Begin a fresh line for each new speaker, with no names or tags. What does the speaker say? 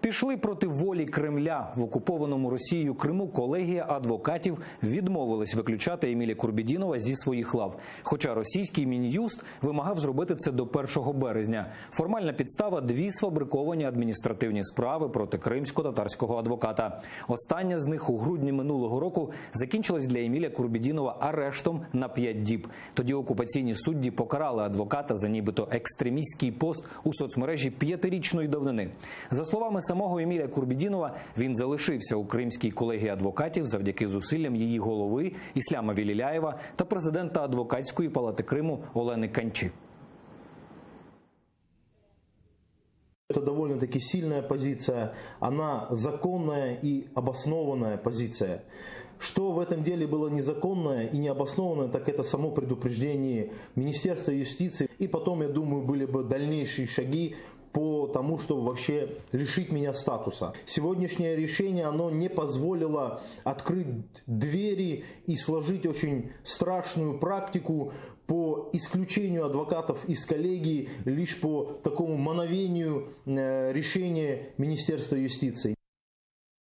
Пішли проти волі Кремля. В окупованому Росією Криму колегія адвокатів відмовилась виключати Еміля Курбєдінова зі своїх лав. Хоча російський Мін'юст вимагав зробити це до 1 березня. Формальна підстава – 2 сфабриковані адміністративні справи проти кримсько-татарського адвоката. Остання з них у грудні минулого року закінчилась для Еміля Курбєдінова арештом на 5 діб. Тоді окупаційні судді покарали адвоката за нібито екстремістський пост у соцмережі 5-річної давнини. За словами самого Еміля Курбєдінова, він залишився у кримській колегії адвокатів завдяки зусиллям її голови Ісляма Віліляєва та президента адвокатської палати Криму Олени Канчі.
Это довольно-таки сильная позиция, она законная и обоснованная позиция. Что в этом деле было незаконное и необоснованное, так это само предупреждение Министерства юстиции. И потом, я думаю, были бы дальнейшие шаги по тому, чтобы вообще лишить меня статуса. Сегодняшнее решение, оно не позволило открыть двери и сложить очень страшную практику по исключению адвокатов из коллегии лишь по такому мановению решения Министерства юстиции.